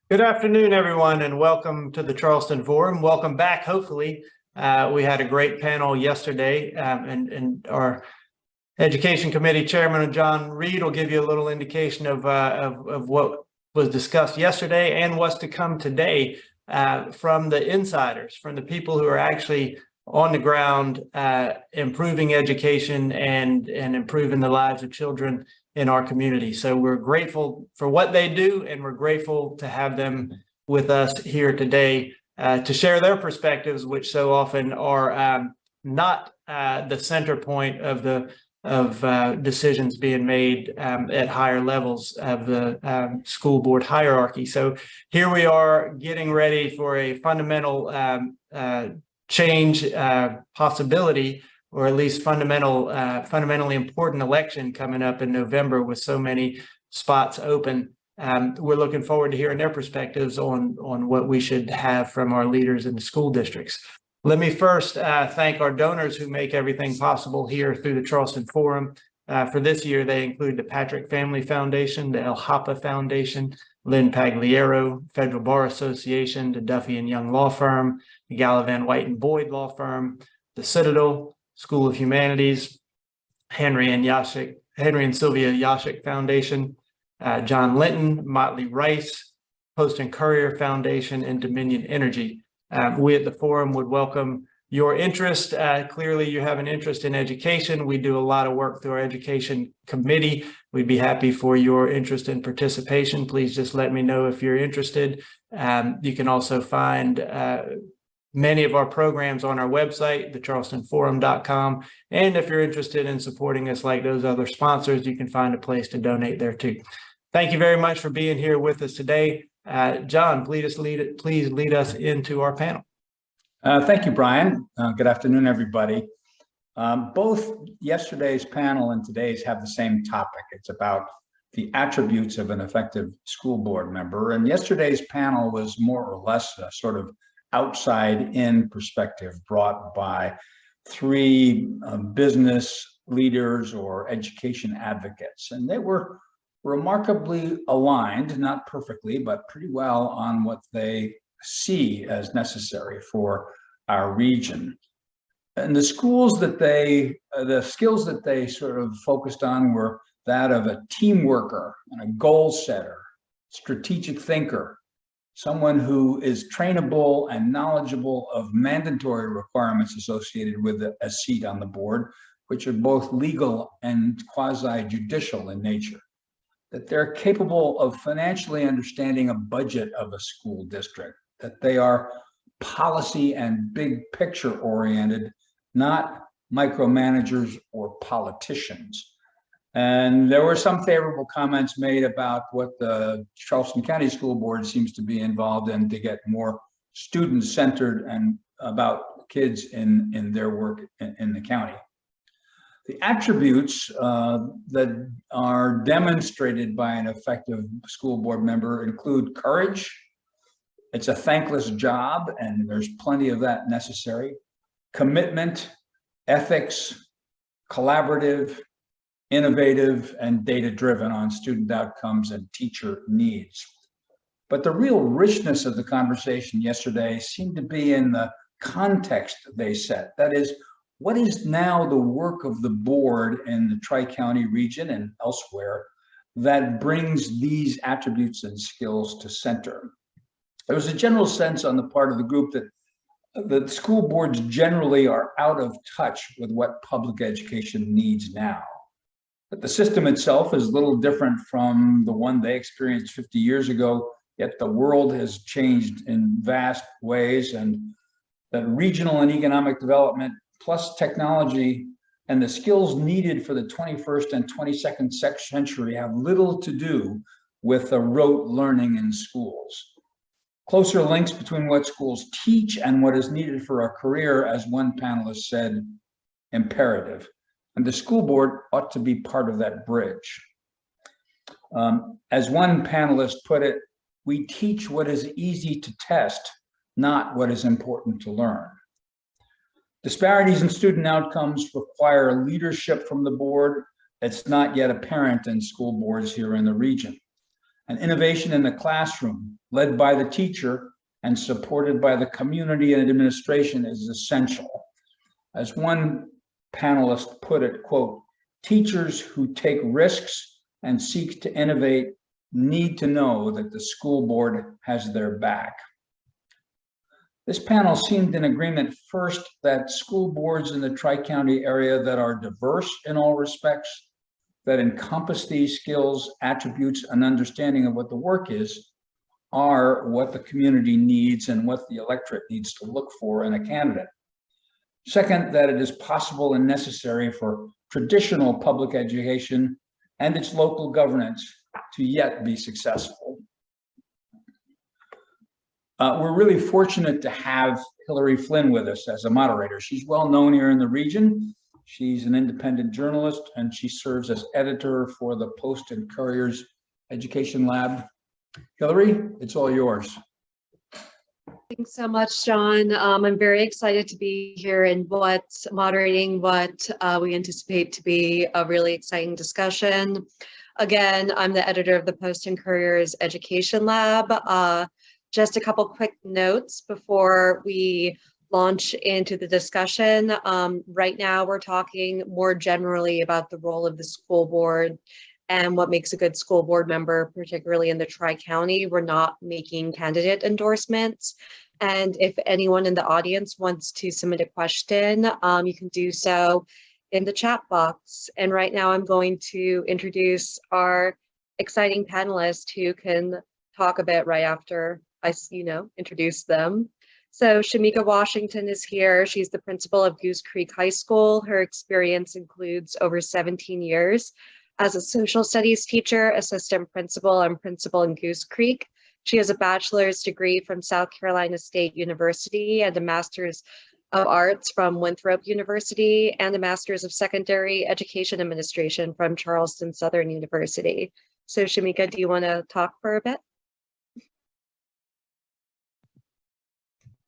Good afternoon, everyone, and welcome to the Charleston Forum. Welcome back, hopefully. We had a great panel yesterday, and our Education Committee Chairman, John Reed, will give you a little indication of what was discussed yesterday and what's to come today from the insiders, from the people who are actually on the ground, improving education and improving the lives of children in our community. So we're grateful for what they do, and we're grateful to have them with us here today to share their perspectives, which so often are not the center point of decisions being made at higher levels of the school board hierarchy. So here we are getting ready for a fundamental change possibility, or at least fundamentally important election coming up in November with so many spots open. We're looking forward to hearing their perspectives on what we should have from our leaders in the school districts. Let me first thank our donors who make everything possible here through the Charleston Forum. For this year, they include the Patrick Family Foundation, the El Hapa Foundation, Lynn Pagliaro, Federal Bar Association, the Duffy and Young Law Firm, the Gallivan White and Boyd Law Firm, the Citadel School of Humanities, Henry and Sylvia Yashik Foundation, John Linton, Motley Rice, Post and Courier Foundation, and Dominion Energy. We at the Forum would welcome your interest. Clearly, you have an interest in education. We do a lot of work through our education committee. We'd be happy for your interest and participation. Please just let me know if you're interested. You can also find many of our programs on our website, thecharlestonforum.com. And if you're interested in supporting us like those other sponsors, you can find a place to donate there too. Thank you very much for being here with us today. John, please lead us into our panel. Thank you, Brian. Good afternoon, everybody. Both yesterday's panel and today's have the same topic. It's about the attributes of an effective school board member. And yesterday's panel was more or less a sort of outside-in perspective brought by three business leaders or education advocates. And they were remarkably aligned, not perfectly, but pretty well on what they see as necessary for our region. And the skills that they sort of focused on were that of a team worker and a goal setter, strategic thinker, someone who is trainable and knowledgeable of mandatory requirements associated with a seat on the board, which are both legal and quasi-judicial in nature. That they're capable of financially understanding a budget of a school district, that they are policy and big picture oriented, not micromanagers or politicians. And there were some favorable comments made about what the Charleston County School Board seems to be involved in to get more student-centered and about kids in their work in the county. The attributes that are demonstrated by an effective school board member include courage. It's a thankless job, and there's plenty of that necessary. Commitment, ethics, collaborative, innovative, and data-driven on student outcomes and teacher needs. But the real richness of the conversation yesterday seemed to be in the context they set. That is, what is now the work of the board in the Tri-County region and elsewhere that brings these attributes and skills to center? There was a general sense on the part of the group that the school boards generally are out of touch with what public education needs now. But the system itself is a little different from the one they experienced 50 years ago, yet the world has changed in vast ways, and that regional and economic development plus technology and the skills needed for the 21st and 22nd century have little to do with the rote learning in schools. Closer links between what schools teach and what is needed for a career, as one panelist said, imperative. And the school board ought to be part of that bridge. As one panelist put it, we teach what is easy to test, not what is important to learn. Disparities in student outcomes require leadership from the board that's not yet apparent in school boards here in the region. An innovation in the classroom led by the teacher and supported by the community and administration is essential. As one panelist put it, quote, teachers who take risks and seek to innovate need to know that the school board has their back. This panel seemed in agreement first that school boards in the Tri-County area that are diverse in all respects, that encompass these skills, attributes, and understanding of what the work is, are what the community needs and what the electorate needs to look for in a candidate. Second, that it is possible and necessary for traditional public education and its local governance to yet be successful. We're really fortunate to have Hillary Flynn with us as a moderator. She's well known here in the region. She's an independent journalist and she serves as editor for the Post and Courier's Education Lab. Hillary, it's all yours. Thanks so much, John. I'm very excited to be here and moderating what we anticipate to be a really exciting discussion. Again, I'm the editor of the Post and Courier's Education Lab. Just a couple quick notes before we launch into the discussion. Right now, we're talking more generally about the role of the school board and what makes a good school board member, particularly in the Tri-County. We're not making candidate endorsements. And if anyone in the audience wants to submit a question, you can do so in the chat box. And right now I'm going to introduce our exciting panelists who can talk a bit right after I, introduce them. So Shameka Washington is here. She's the principal of Goose Creek High School. Her experience includes over 17 years as a social studies teacher, assistant principal, and principal in Goose Creek. She has a bachelor's degree from South Carolina State University and a master's of arts from Winthrop University and a master's of secondary education administration from Charleston Southern University. So Shameka, do you want to talk for a bit?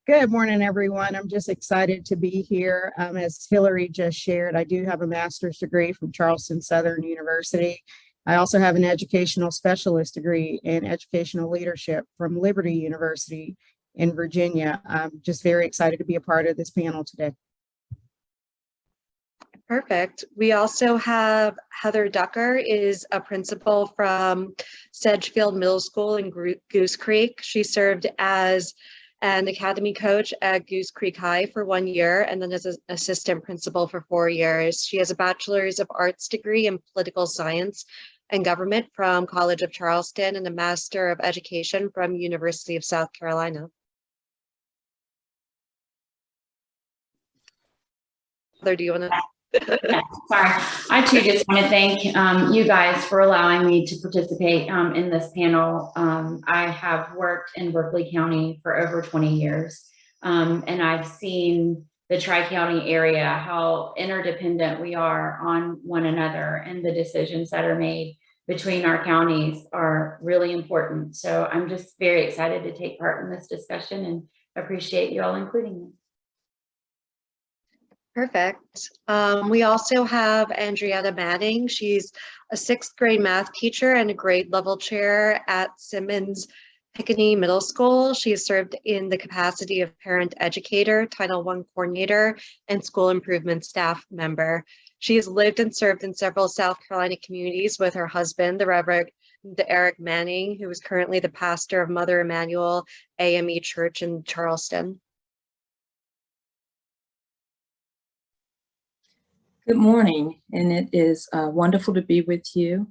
Good morning, everyone. I'm just excited to be here. As Hillary just shared, I do have a master's degree from Charleston Southern University. I also have an educational specialist degree in educational leadership from Liberty University in Virginia. I'm just very excited to be a part of this panel today. Perfect. We also have Heather Ducker, is a principal from Sedgefield Middle School in Goose Creek. She served as an academy coach at Goose Creek High for 1 year and then as an assistant principal for 4 years. She has a bachelor's of arts degree in political science and government from College of Charleston and a master of education from University of South Carolina. Heather, do you want to? Yeah, sorry, I too just want to thank you guys for allowing me to participate in this panel. I have worked in Berkeley County for over 20 years, and I've seen the Tri-County area, how interdependent we are on one another, and the decisions that are made between our counties are really important. So I'm just very excited to take part in this discussion and appreciate you all including me. Perfect. We also have Andrietta Manning. She's a 6th grade math teacher and a grade level chair at Simmons Pickney Middle School. She has served in the capacity of parent educator, Title I coordinator, and school improvement staff member. She has lived and served in several South Carolina communities with her husband, the Reverend Eric Manning, who is currently the pastor of Mother Emanuel AME Church in Charleston. Good morning, and it is wonderful to be with you.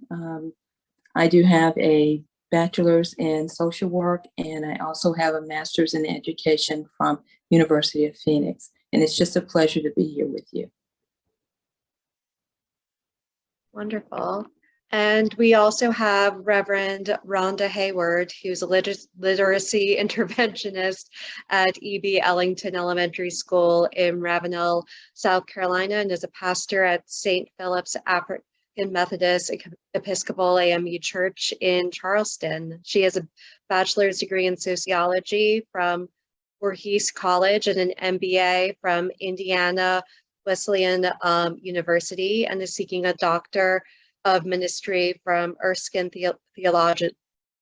I do have a bachelor's in social work, and I also have a master's in education from University of Phoenix, and it's just a pleasure to be here with you. Wonderful. And we also have Reverend Rhonda Hayward, who's a literacy interventionist at E.B. Ellington Elementary School in Ravenel, South Carolina, and is a pastor at St. Philip's African Methodist Episcopal AME Church in Charleston. She has a bachelor's degree in sociology from Voorhees College and an MBA from Indiana Wesleyan University, and is seeking a doctor of ministry from Erskine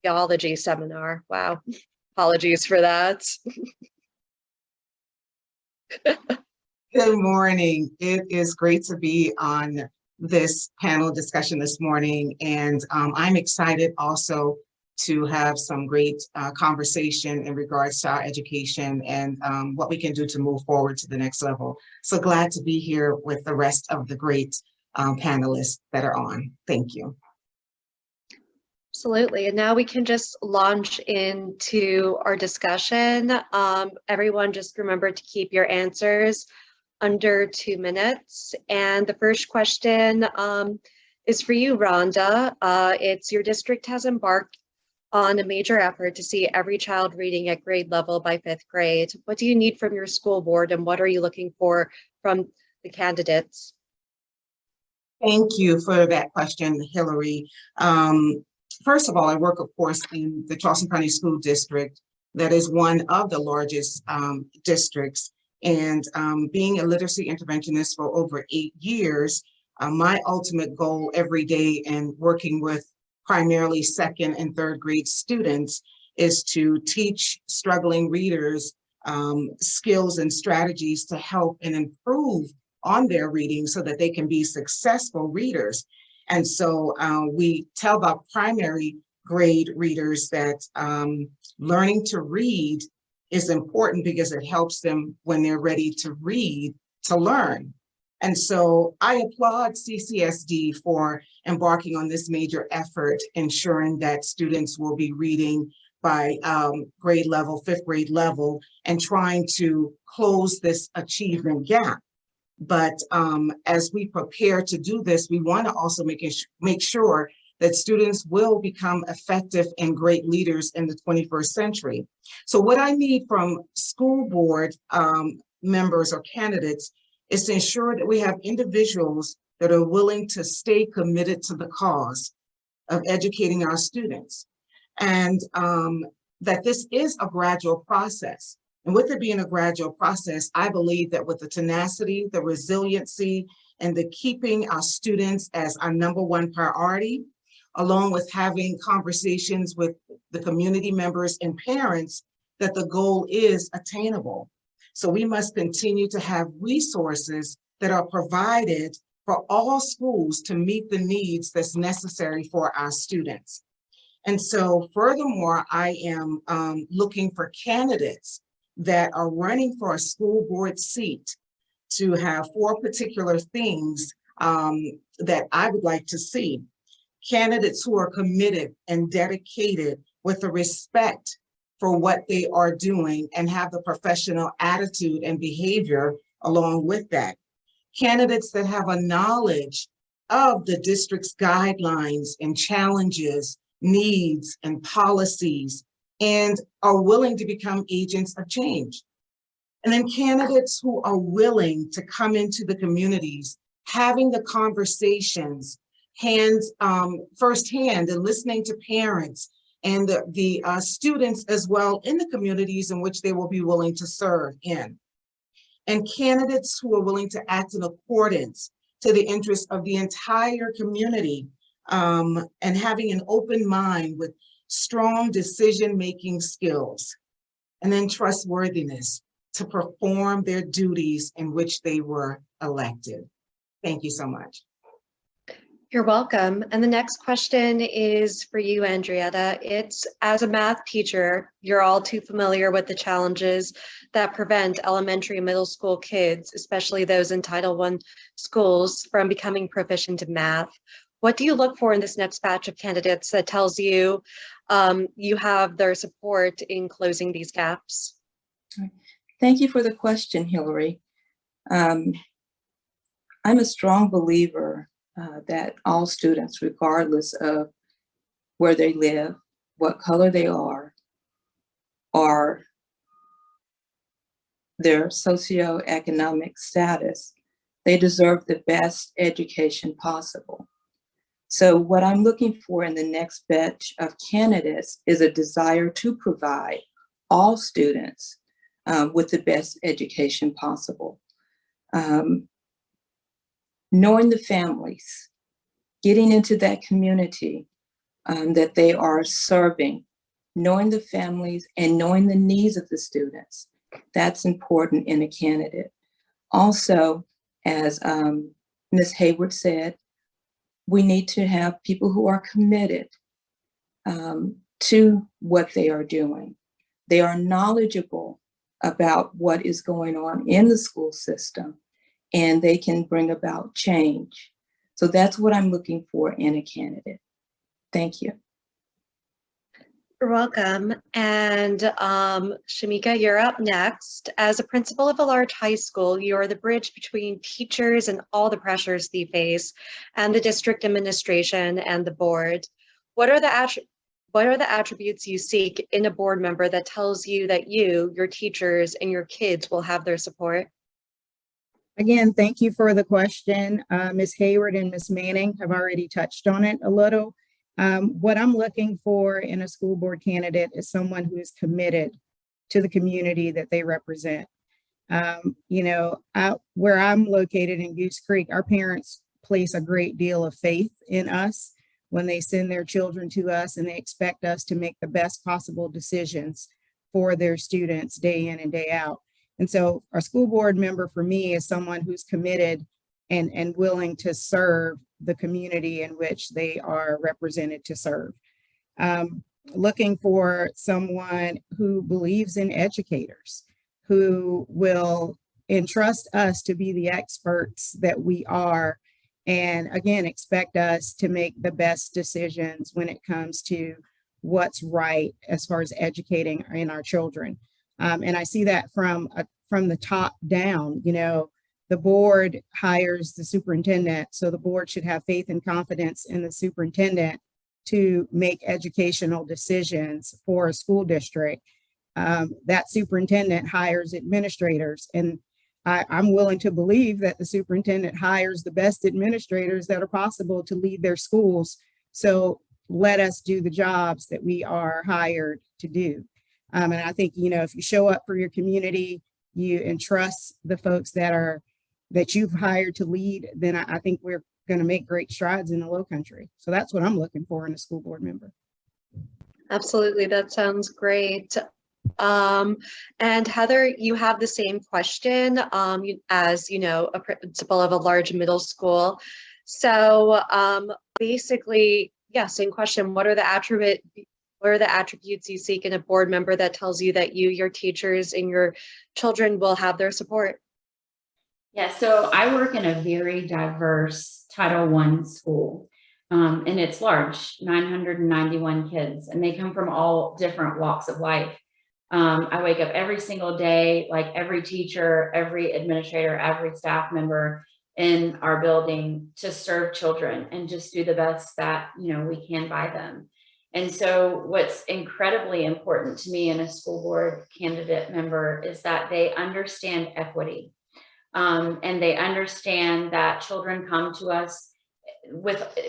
theology seminar. Wow. Apologies for that. Good morning. It is great to be on this panel discussion this morning, and I'm excited also to have some great conversation in regards to our education and what we can do to move forward to the next level. So glad to be here with the rest of the great panelists that are on. Thank you. Absolutely. And now we can just launch into our discussion. Everyone just remember to keep your answers under 2 minutes. And the first question is for you, Rhonda. It's your district has embarked on a major effort to see every child reading at grade level by 5th grade. What do you need from your school board and what are you looking for from the candidates? Thank you for that question, Hillary. First of all, I work, of course, in the Charleston County School District. That is one of the largest districts. And being a literacy interventionist for over 8 years, my ultimate goal every day and working with primarily 2nd and 3rd grade students is to teach struggling readers skills and strategies to help and improve on their reading so that they can be successful readers. And so we tell about primary grade readers that learning to read is important because it helps them when they're ready to read, to learn. And so I applaud CCSD for embarking on this major effort, ensuring that students will be reading by grade level, 5th grade level, and trying to close this achievement gap. But as we prepare to do this, we want to also make sure that students will become effective and great leaders in the 21st century. So what I need from school board members or candidates is to ensure that we have individuals that are willing to stay committed to the cause of educating our students, and that this is a gradual process. And with it being a gradual process, I believe that with the tenacity, the resiliency, and the keeping our students as our #1 priority, along with having conversations with the community members and parents, that the goal is attainable. So we must continue to have resources that are provided for all schools to meet the needs that's necessary for our students. And so furthermore, I am looking for candidates that are running for a school board seat to have 4 particular things that I would like to see. Candidates who are committed and dedicated with a respect for what they are doing and have the professional attitude and behavior along with that. Candidates that have a knowledge of the district's guidelines and challenges, needs and policies, and are willing to become agents of change. And then candidates who are willing to come into the communities, having the conversations firsthand and listening to parents and the students as well in the communities in which they will be willing to serve in. And candidates who are willing to act in accordance to the interests of the entire community, and having an open mind with strong decision-making skills, and then trustworthiness to perform their duties in which they were elected. Thank you so much. You're welcome. And the next question is for you, Andrietta. It's, as a math teacher, you're all too familiar with the challenges that prevent elementary and middle school kids, especially those in Title I schools, from becoming proficient in math. What do you look for in this next batch of candidates that tells you you have their support in closing these gaps? Thank you for the question, Hillary. I'm a strong believer that all students, regardless of where they live, what color they are, or their socioeconomic status, they deserve the best education possible. So what I'm looking for in the next batch of candidates is a desire to provide all students with the best education possible. Knowing the families, getting into that community, that they are serving, knowing the families and knowing the needs of the students. That's important in a candidate. Also, as Ms. Hayward said, we need to have people who are committed to what they are doing. They are knowledgeable about what is going on in the school system, and they can bring about change. So that's what I'm looking for in a candidate. Thank you. You're welcome. And Shameka, you're up next. As a principal of a large high school, you are the bridge between teachers and all the pressures they face, and the district administration and the board. What are the attributes you seek in a board member that tells you that you, your teachers, and your kids will have their support? Again, thank you for the question. Ms. Hayward and Ms. Manning have already touched on it a little. What I'm looking for in a school board candidate is someone who is committed to the community that they represent. Where I'm located in Goose Creek, our parents place a great deal of faith in us when they send their children to us, and they expect us to make the best possible decisions for their students day in and day out. And so our school board member for me is someone who's committed and willing to serve the community in which they are represented to serve. Looking for someone who believes in educators, who will entrust us to be the experts that we are, and again, expect us to make the best decisions when it comes to what's right as far as educating in our children. And I see that from the top down. The board hires the superintendent, so the board should have faith and confidence in the superintendent to make educational decisions for a school district. That superintendent hires administrators, and I'm willing to believe that the superintendent hires the best administrators that are possible to lead their schools. So let us do the jobs that we are hired to do. And I think, if you show up for your community, you entrust the folks that you've hired to lead, then I think we're going to make great strides in the Low Country. So that's what I'm looking for in a school board member. Absolutely, that sounds great. And Heather, you have the same question as a principal of a large middle school. So basically, yeah, same question. What are the attributes you seek in a board member that tells you that you, your teachers, and your children will have their support? Yeah, so I work in a very diverse Title I school, and it's large, 991 kids, and they come from all different walks of life. I wake up every single day, like every teacher, every administrator, every staff member in our building, to serve children and just do the best that we can by them. And so what's incredibly important to me in a school board candidate member is that they understand equity. And they understand that children come to us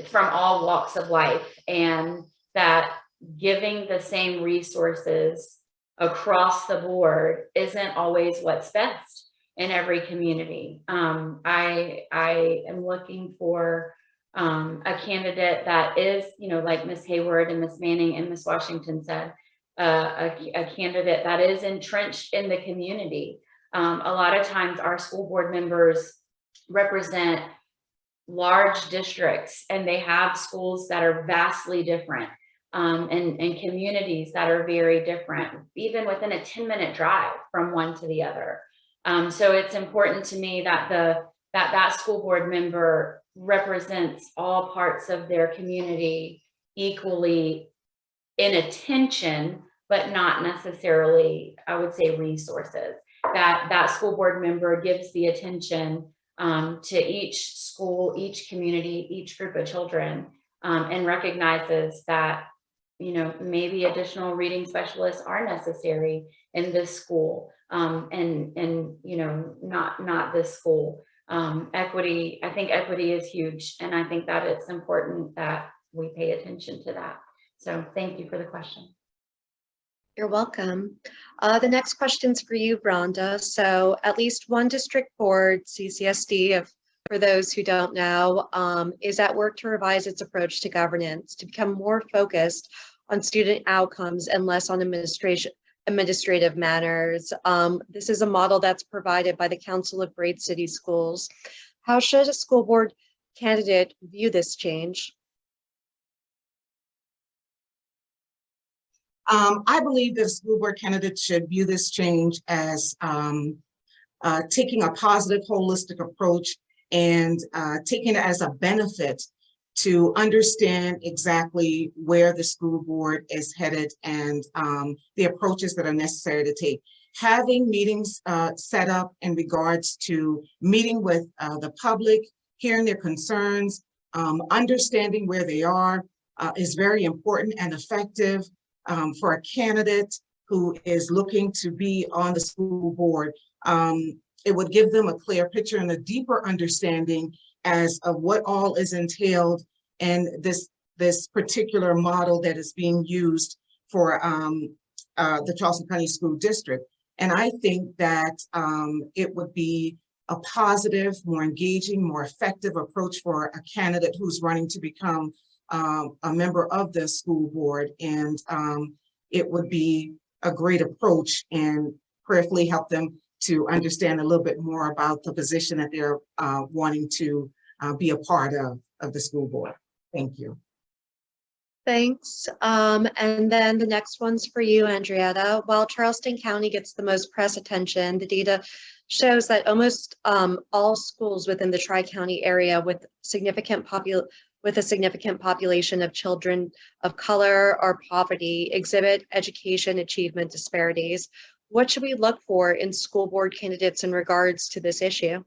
from all walks of life, and that giving the same resources across the board isn't always what's best in every community. I am looking for a candidate that is, like Ms. Hayward and Ms. Manning and Ms. Washington said, a candidate that is entrenched in the community. A lot of times our school board members represent large districts, and they have schools that are vastly different, and communities that are very different, even within a 10-minute drive from one to the other. So it's important to me that that school board member represents all parts of their community equally in attention, but not necessarily, I would say, resources. That school board member gives the attention to each school, each community, each group of children, and recognizes that maybe additional reading specialists are necessary in this school, and not this school. Equity, I think equity is huge, and I think that it's important that we pay attention to that. So thank you for the question. You're welcome. The next question's for you, Rhonda. So at least one district board, CCSD, of for those who don't know, is at work to revise its approach to governance to become more focused on student outcomes and less on administrative matters. This is a model that's provided by the Council of Great City Schools. How should a school board candidate view this change? I believe that a school board candidate should view this change as taking a positive, holistic approach and taking it as a benefit to understand exactly where the school board is headed and the approaches that are necessary to take. Having meetings set up in regards to meeting with the public, hearing their concerns, understanding where they are is very important and effective for a candidate who is looking to be on the school board. It would give them a clear picture and a deeper understanding as of what all is entailed in this particular model that is being used for the Charleston County School District. And I think that it would be a positive, more engaging, more effective approach for a candidate who's running to become a member of the school board. And it would be a great approach and prayerfully help them to understand a little bit more about the position that they're wanting to be a part of the school board. Thank you. Thanks. And then the next one's for you, Andrietta. While Charleston County gets the most press attention, the data shows that almost all schools within the Tri-County area with a significant population of children of color or poverty exhibit education achievement disparities. What should we look for in school board candidates in regards to this issue?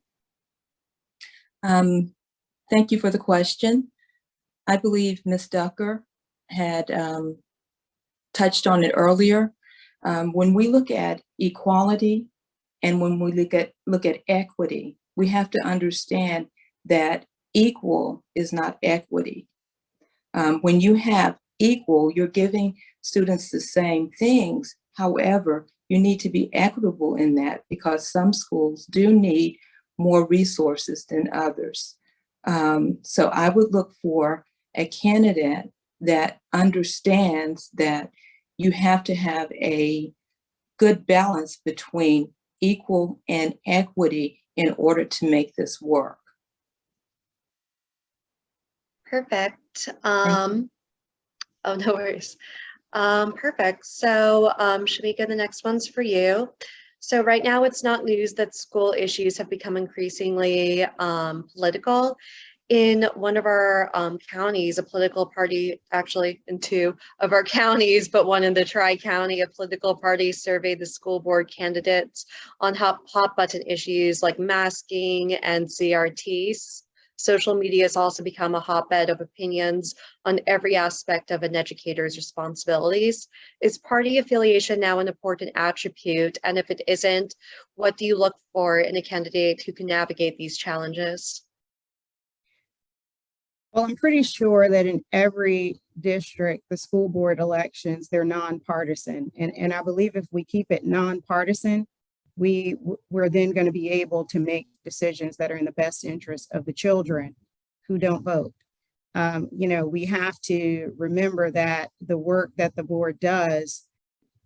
Thank you for the question. I believe Ms. Ducker had touched on it earlier. When we look at equality and when we look at equity, we have to understand that equal is not equity. When you have equal, you're giving students the same things. However, you need to be equitable in that because some schools do need more resources than others. So I would look for a candidate that understands that you have to have a good balance between equal and equity in order to make this work. Perfect. Oh, no worries. Perfect. So Shameka, the next one's for you. So right now it's not news that school issues have become increasingly political. In one of our counties, a political party, actually in two of our counties, but one in the Tri-County, a political party surveyed the school board candidates on hot button issues like masking and CRTs. Social media has also become a hotbed of opinions on every aspect of an educator's responsibilities. Is party affiliation now an important attribute? And if it isn't, what do you look for in a candidate who can navigate these challenges? Well, I'm pretty sure that in every district, the school board elections, they're nonpartisan. And I believe if we keep it nonpartisan, we're then going to be able to make decisions that are in the best interest of the children who don't vote. We have to remember that the work that the board does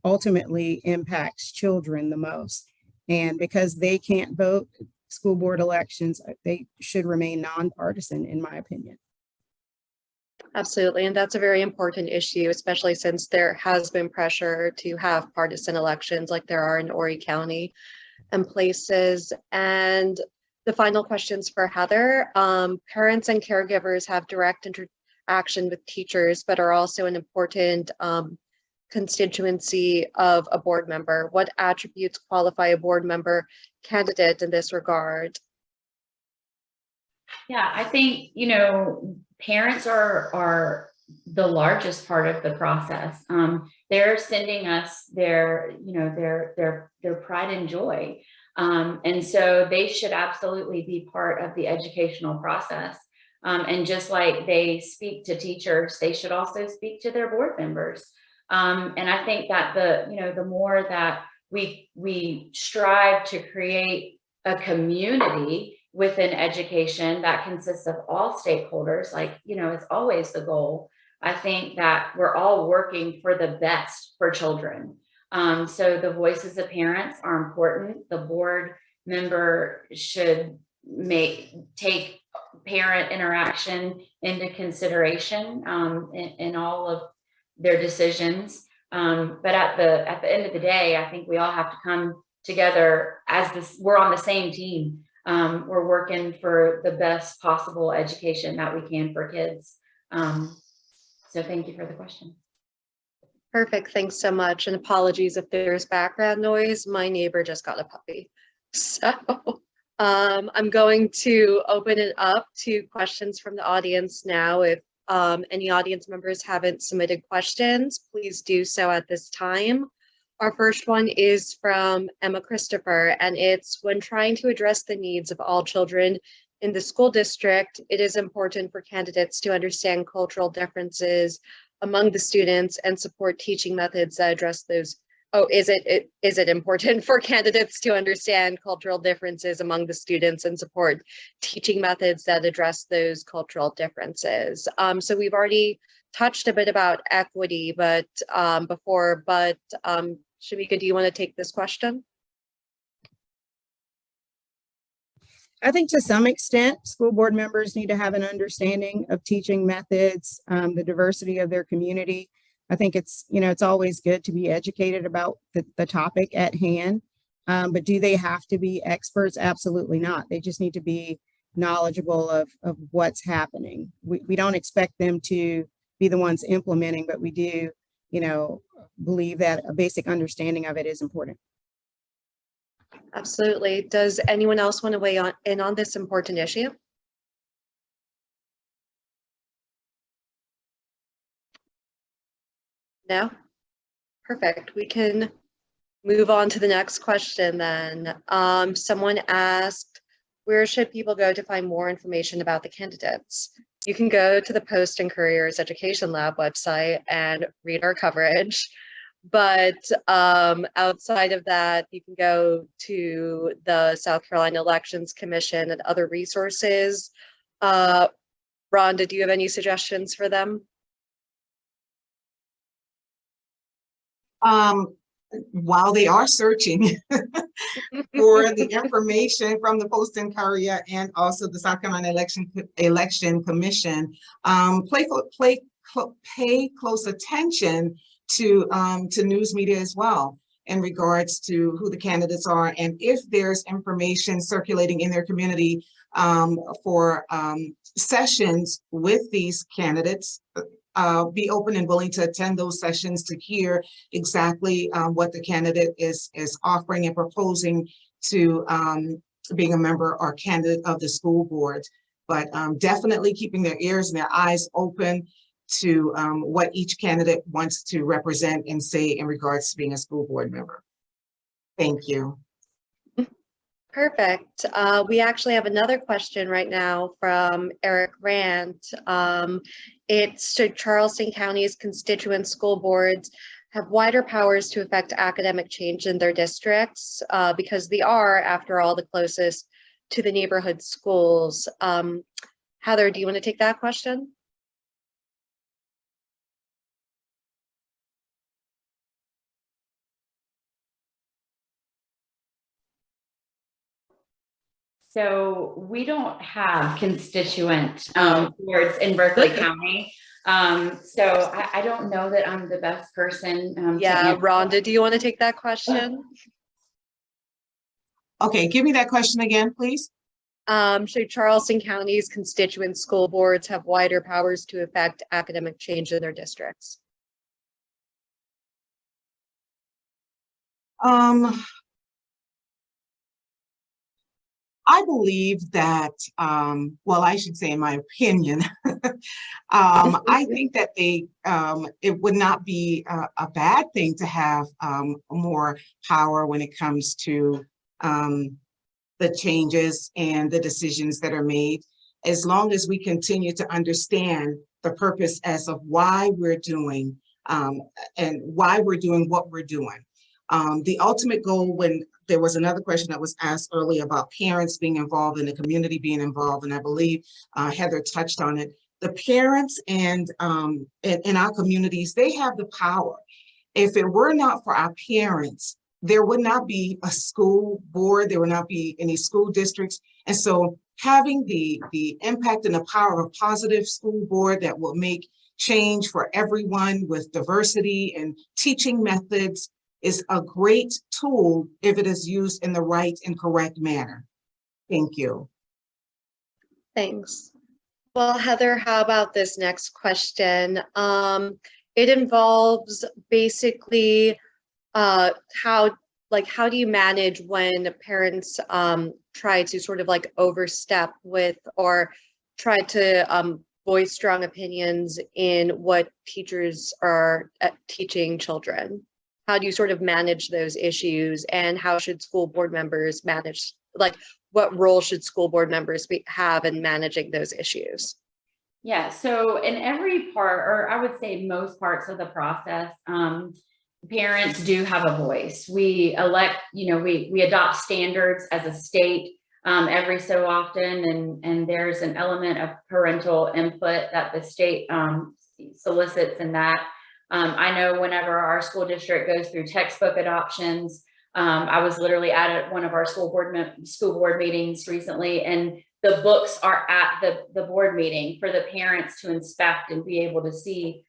ultimately impacts children the most. And because they can't vote, school board elections, they should remain nonpartisan, in my opinion. Absolutely, and that's a very important issue, especially since there has been pressure to have partisan elections like there are in Horry County and places. And the final questions for Heather. Parents and caregivers have direct interaction with teachers, but are also an important constituency of a board member. What attributes qualify a board member candidate in this regard? Yeah, I think, parents are the largest part of the process. They're sending us their pride and joy. And so they should absolutely be part of the educational process. And just like they speak to teachers, they should also speak to their board members. And I think that the more that we strive to create a community within education that consists of all stakeholders, like, it's always the goal. I think that we're all working for the best for children. So the voices of parents are important. The board member should take parent interaction into consideration in all of their decisions. But at the end of the day, I think we all have to come together we're on the same team. We're working for the best possible education that we can for kids. So thank you for the question. Perfect. Thanks so much. And apologies if there's background noise. My neighbor just got a puppy. So I'm going to open it up to questions from the audience now. If any audience members haven't submitted questions, please do so at this time. Our first one is from Emma Christopher, and it's: when trying to address the needs of all children in the school district, it is important for candidates to understand cultural differences among the students and support teaching methods that address those. Oh, is it important for candidates to understand cultural differences among the students and support teaching methods that address those cultural differences? So we've already touched a bit about equity, but Shameka, do you want to take this question? I think to some extent, school board members need to have an understanding of teaching methods, the diversity of their community. I think it's always good to be educated about the topic at hand, but do they have to be experts? Absolutely not. They just need to be knowledgeable of what's happening. We don't expect them to be the ones implementing, but we do, believe that a basic understanding of it is important. Absolutely. Does anyone else want to weigh in on this important issue? No? Perfect. We can move on to the next question then. Someone asked, where should people go to find more information about the candidates? You can go to the Post and Courier's Education Lab website and read our coverage. But outside of that, you can go to the South Carolina Elections Commission and other resources. Rhonda, do you have any suggestions for them? While they are searching for the information from the Post and Courier and also the South Carolina Election Commission, pay close attention to news media as well in regards to who the candidates are, and if there's information circulating in their community for sessions with these candidates. Be open and willing to attend those sessions to hear exactly what the candidate is offering and proposing to being a member or candidate of the school board. But definitely keeping their ears and their eyes open to what each candidate wants to represent and say in regards to being a school board member. Thank you. Perfect. We actually have another question right now from Eric Rand. It's: should Charleston County's constituent school boards have wider powers to affect academic change in their districts? Because they are, after all, the closest to the neighborhood schools. Heather, do you want to take that question? So we don't have constituent boards in Berkeley County. So I don't know that I'm the best person. Yeah, Rhonda, do you want to take that question? Okay, give me that question again, please. Should Charleston County's constituent school boards have wider powers to affect academic change in their districts? I believe that, well, I should say in my opinion, I think that it would not be a bad thing to have more power when it comes to the changes and the decisions that are made, as long as we continue to understand the purpose as of why we're doing and why we're doing what we're doing. The ultimate goal, when there was another question that was asked earlier about parents being involved and the community being involved, and I believe Heather touched on it. The parents and in our communities, they have the power. If it were not for our parents, there would not be a school board, there would not be any school districts. And so having the impact and the power of a positive school board that will make change for everyone with diversity and teaching methods is a great tool if it is used in the right and correct manner. Thank you. Thanks. Well, Heather, how about this next question? It involves basically how do you manage when parents try to sort of like overstep with or try to voice strong opinions in what teachers are teaching children? How do you sort of manage those issues, and how should school board members manage, like what role should school board members have in managing those issues? Yeah, so in every part, or I would say most parts of the process, parents do have a voice. We elect, we adopt standards as a state every so often, and there's an element of parental input that the state solicits in that. I know whenever our school district goes through textbook adoptions, I was literally at one of our school board meetings recently, and the books are at the board meeting for the parents to inspect and be able to see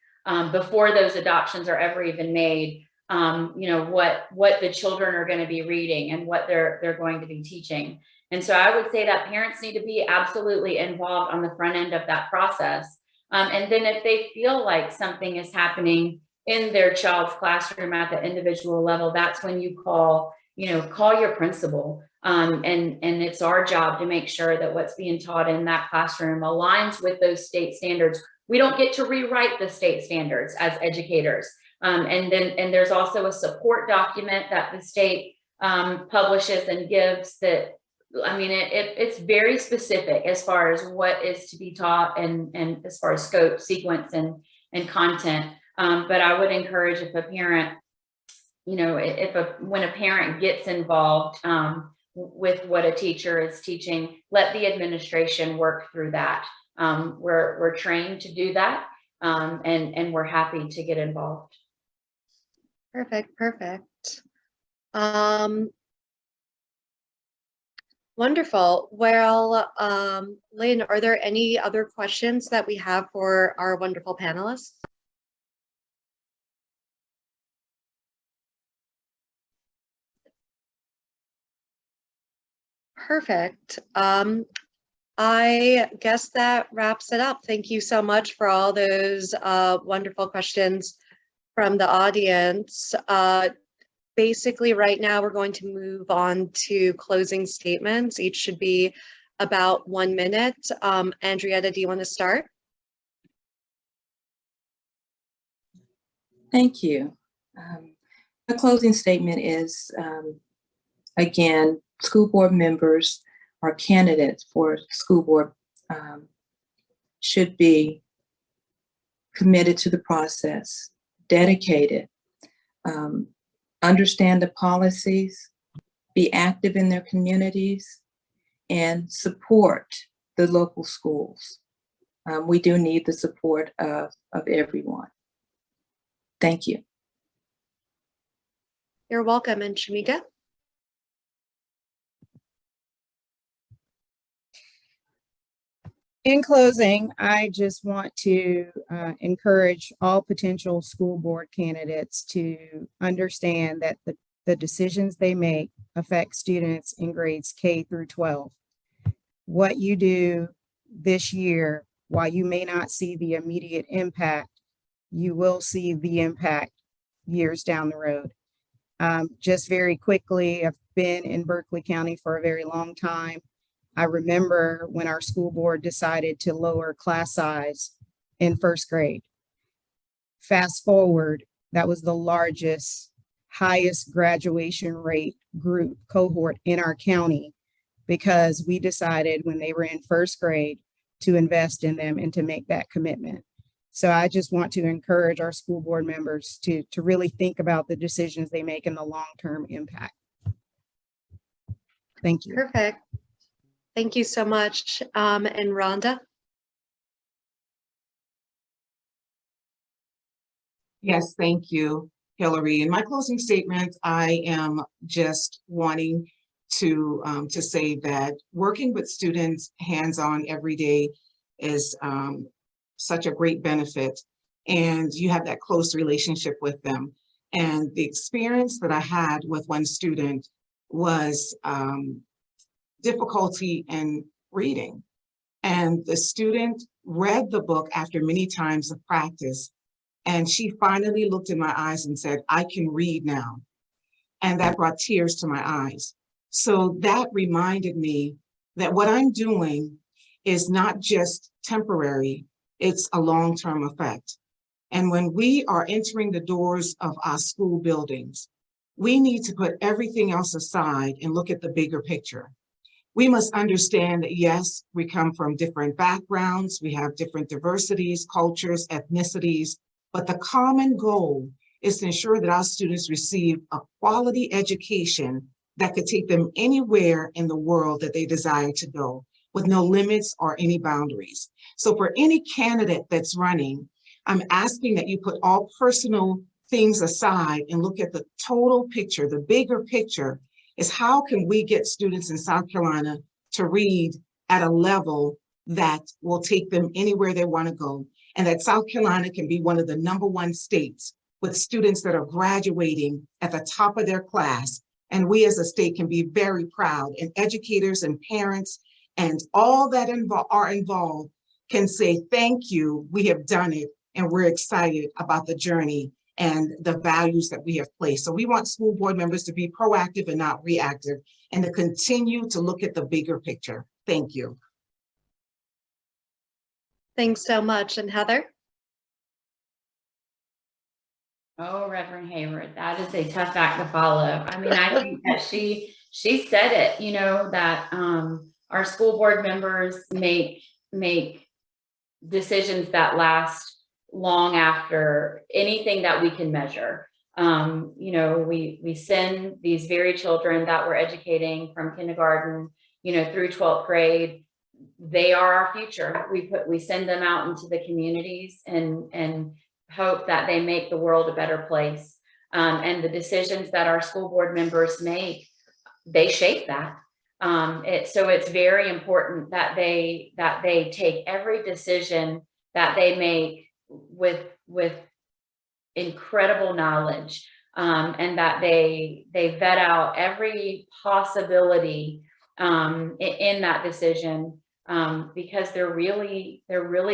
before those adoptions are ever even made, what the children are going to be reading and what they're going to be teaching. And so I would say that parents need to be absolutely involved on the front end of that process. And then if they feel like something is happening in their child's classroom at the individual level, that's when you call your principal. And it's our job to make sure that what's being taught in that classroom aligns with those state standards. We don't get to rewrite the state standards as educators. And there's also a support document that the state publishes and gives that, it's very specific as far as what is to be taught and as far as scope, sequence, and content. But I would encourage if a parent, when a parent gets involved with what a teacher is teaching, let the administration work through that. We're trained to do that, and we're happy to get involved. Perfect. Wonderful. Well, Lynn, are there any other questions that we have for our wonderful panelists? Perfect. I guess that wraps it up. Thank you so much for all those wonderful questions from the audience. Basically, right now, we're going to move on to closing statements. Each should be about 1 minute. Andrietta, do you want to start? Thank you. The closing statement is, again, school board members or candidates for school board should be committed to the process, dedicated, understand the policies, be active in their communities, and support the local schools. We do need the support of everyone. Thank you. You're welcome. And Shameka? In closing, I just want to encourage all potential school board candidates to understand that the decisions they make affect students in grades K through 12. What you do this year, while you may not see the immediate impact, you will see the impact years down the road. Just very quickly, I've been in Berkeley County for a very long time. I remember when our school board decided to lower class size in first grade. Fast forward, that was the largest, highest graduation rate group cohort in our county because we decided when they were in first grade to invest in them and to make that commitment. So I just want to encourage our school board members to really think about the decisions they make and the long-term impact. Thank you. Perfect. Thank you so much. And Rhonda? Yes, thank you, Hillary. In my closing statement, I am just wanting to say that working with students hands-on every day is such a great benefit, and you have that close relationship with them. And the experience that I had with one student was difficulty in reading. And the student read the book after many times of practice, and she finally looked in my eyes and said, "I can read now." And that brought tears to my eyes. So that reminded me that what I'm doing is not just temporary, it's a long-term effect. And when we are entering the doors of our school buildings, we need to put everything else aside and look at the bigger picture. We must understand that, yes, we come from different backgrounds, we have different diversities, cultures, ethnicities, but the common goal is to ensure that our students receive a quality education that could take them anywhere in the world that they desire to go, with no limits or any boundaries. So for any candidate that's running, I'm asking that you put all personal things aside and look at the total picture. The bigger picture is, how can we get students in South Carolina to read at a level that will take them anywhere they want to go, and that South Carolina can be one of the #1 states with students that are graduating at the top of their class. And we as a state can be very proud, and educators and parents and all that are involved can say, "Thank you, we have done it, and we're excited about the journey and the values that we have placed." So we want school board members to be proactive and not reactive, and to continue to look at the bigger picture. Thank you. Thanks so much. And Heather? Oh, Reverend Hayward, that is a tough act to follow. I mean, I think that she said it, you know, that our school board members make decisions that last long after anything that we can measure. You know, we send these very children that we're educating from kindergarten, you know, through 12th grade. They are our future. We send them out into the communities and hope that they make the world a better place. And the decisions that our school board members make, they shape that. So it's very important that they take every decision that they make with incredible knowledge, and that they vet out every possibility in that decision, because they're really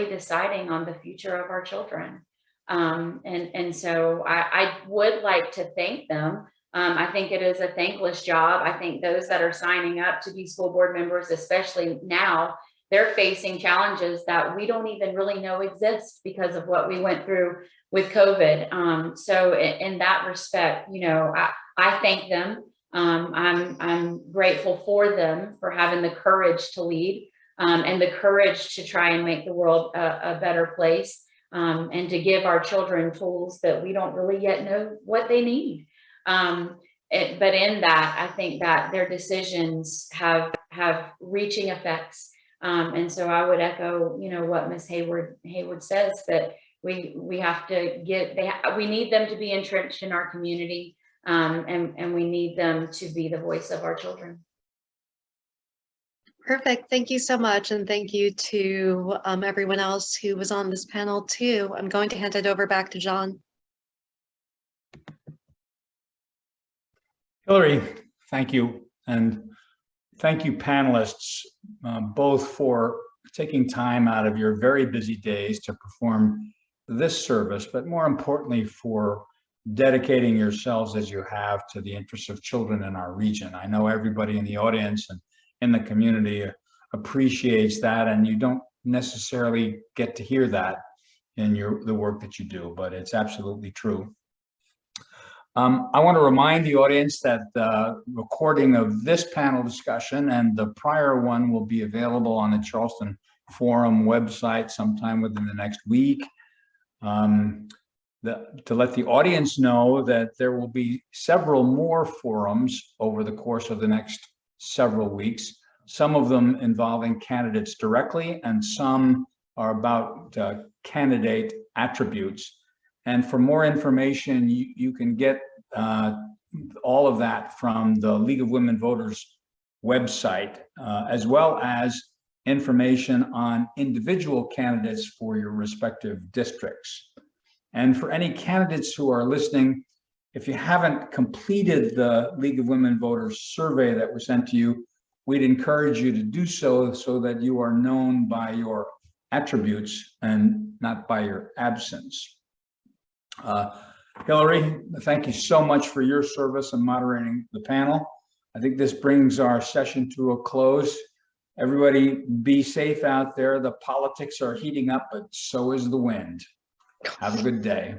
deciding on the future of our children. And so I would like to thank them. I think it is a thankless job. I think those that are signing up to be school board members, especially now, they're facing challenges that we don't even really know exist because of what we went through with COVID. So in that respect, you know, I thank them. I'm grateful for them for having the courage to lead, and the courage to try and make the world a better place. And to give our children tools that we don't really yet know what they need. But in that, I think that their decisions have reaching effects. And so I would echo, you know, what Ms. Hayward says, that we have to we need them to be entrenched in our community, and we need them to be the voice of our children. Perfect. Thank you so much. And thank you to everyone else who was on this panel too. I'm going to hand it over back to John. Hillary, thank you. And thank you, panelists, both for taking time out of your very busy days to perform this service, but more importantly, for dedicating yourselves as you have to the interests of children in our region. I know everybody in the audience and in the community appreciates that, and you don't necessarily get to hear that in the work that you do, but it's absolutely true. I want to remind the audience that the recording of this panel discussion and the prior one will be available on the Charleston Forum website sometime within the next week. To let the audience know that there will be several more forums over the course of the next several weeks, some of them involving candidates directly, and some are about candidate attributes. And for more information, you can get all of that from the League of Women Voters website, as well as information on individual candidates for your respective districts. And for any candidates who are listening, if you haven't completed the League of Women Voters survey that was sent to you, we'd encourage you to do so, so that you are known by your attributes and not by your absence. Hillary, thank you so much for your service in moderating the panel. I think this brings our session to a close. Everybody be safe out there. The politics are heating up, but so is the wind. Have a good day.